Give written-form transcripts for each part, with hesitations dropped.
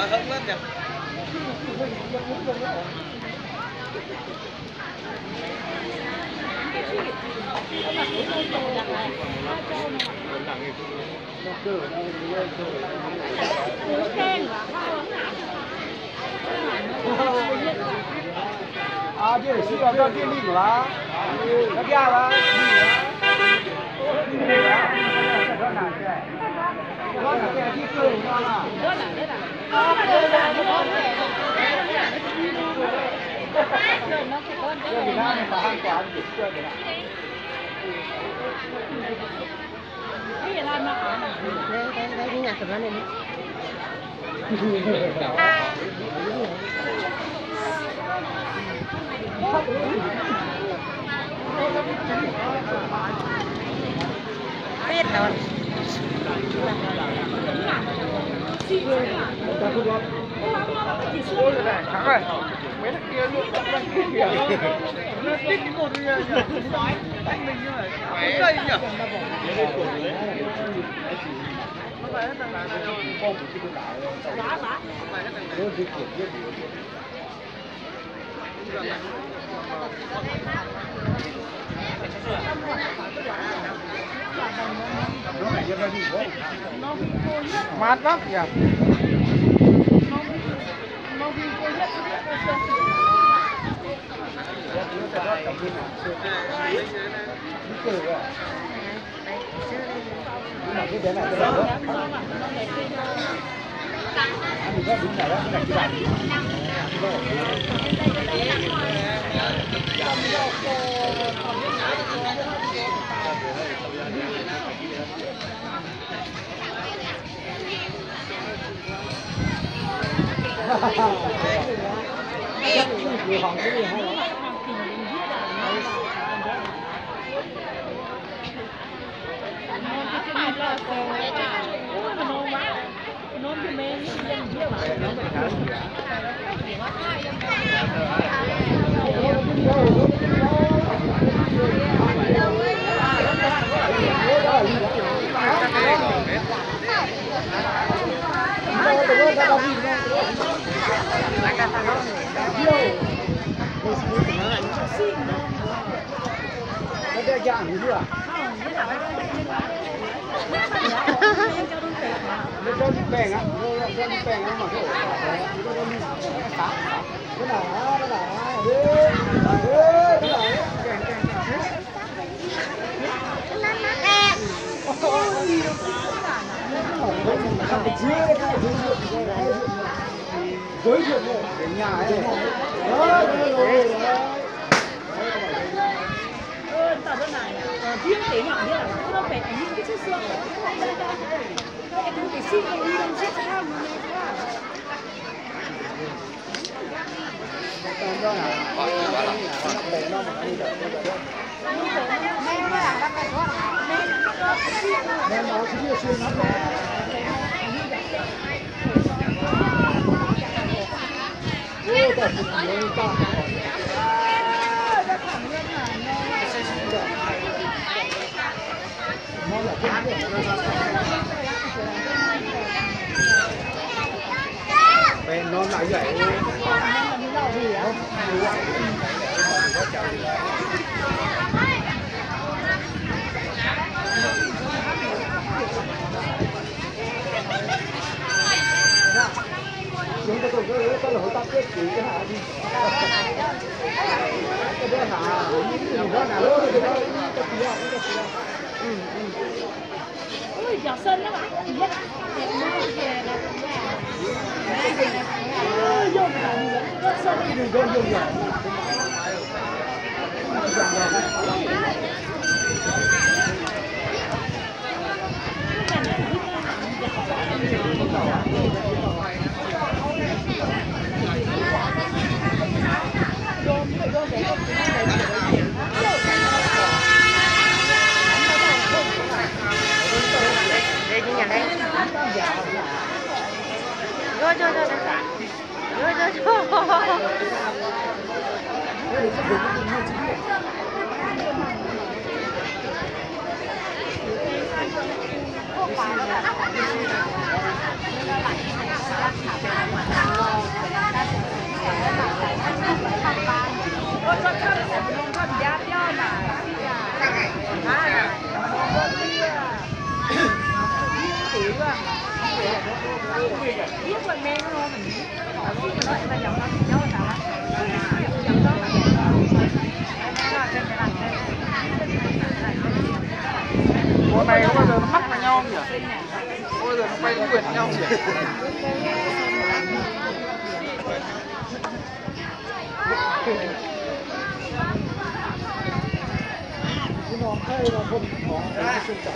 hứng lên kìa. À,这是要到店里了，要家了，Đấy, nhà sập ra này đi. Biết rồi. thắng rồi. Mấy thằng kia luôn, thằng kia kìa. Nó tích cái cột kìa. Đánh mình như này. Mấy cây nhỉ? Nó phải hết thằng này rồi. Bá. Phải hết thằng này. Mát lắm nhỉ? Ada yang itu ah. Nó cho đi bèn á, nó cho đi bèn á mà cái nó cho đi xả. Cái nào đó, cái nào đó. Cái nào giới thiệu về nhà ấy. Đó, tao bên này riêng cái nhỏ như là nó phải những cái chiếc xương cái cái xương cái đi đông chết sao mà bên non lại vậy. Chúng ta cũng có lỗi tao kết chỉ cái hả đi. Cái đó hả? Đó là lỗi cái đó. ôi giọt sân đó bạn biết đẹp mơ về là vô cái sân Đi đừng có dùng rồi. Đây như nhà đây. vô vô vô vô vô vô. Con này nó bao giờ nó mắc vào nhau không nhỉ? Bao giờ nó quay quyệt nhau nhỉ? Nó hay là không có cái sinh trạng.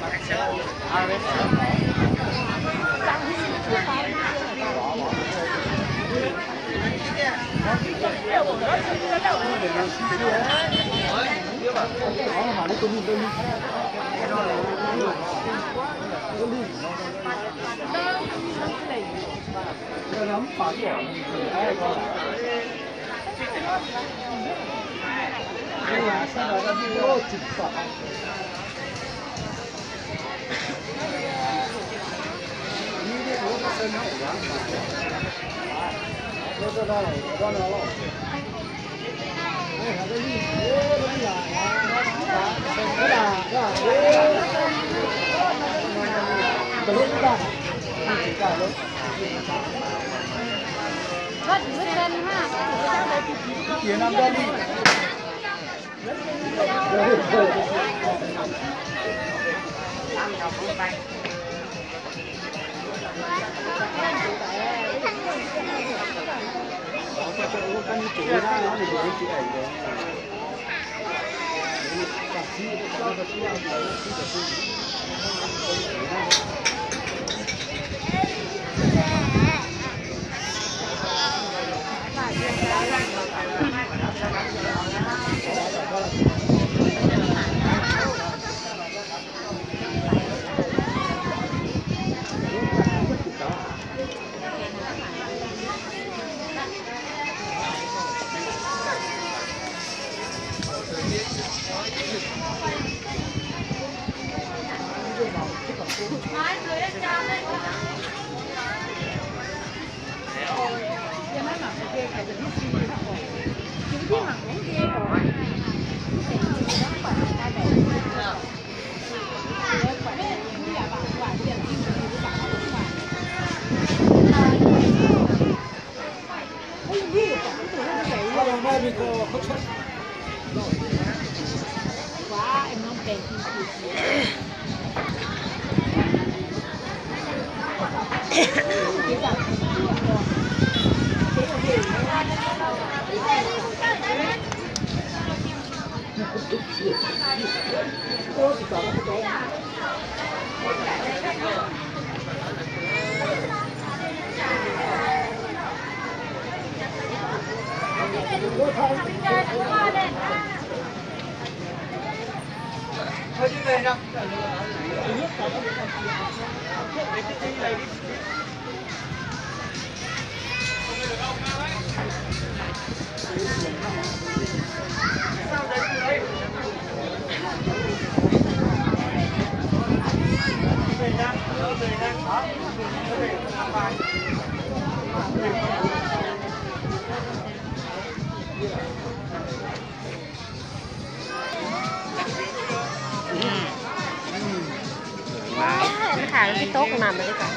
Thả cái tốt nằm ở đây cả.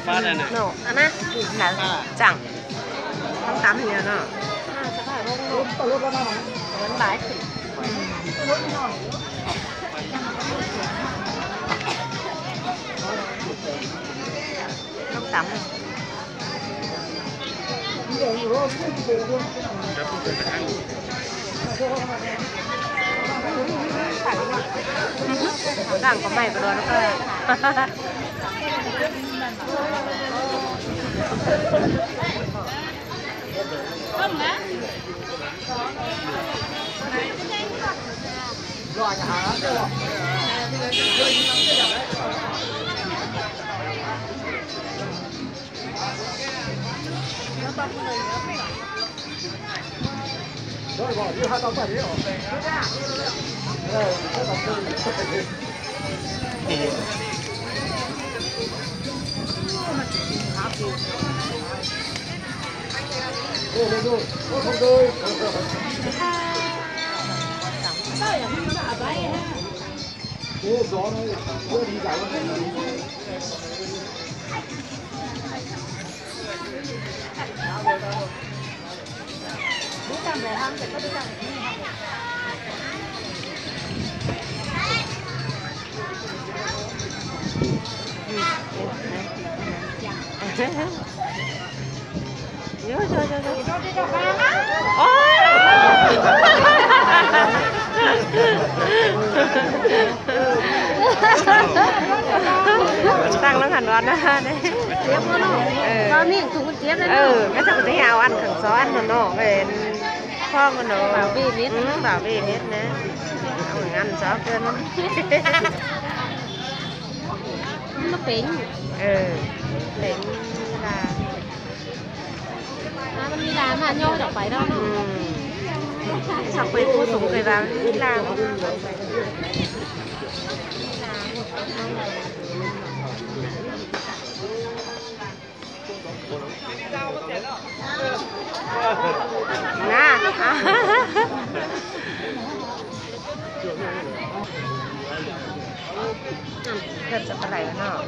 Phát đây này. Nổ, anh á, thả chẳng. Không tắm thì nó. Sẽ phải không nổ. Vẫn bái thử. Không tắm rồi. Đằng có mày vào đó nó cơ. Không á. Rồi hả? rồi bỏ đi hai tao phải đi gió nó đi dài vô ôi tăng nó thành đoán đấy tiếp luôn nó miệng cũng tiếp đấy cái thằng cái hào ăn thằng xó ăn nó về phong nó bảo vệ biết nè ăn xó kia nó bén bén làมันมีร้านมาย่อจากไปแล้วเนาะ sọc về cô súng cười vào đi làm nè thật sẽ phải này nó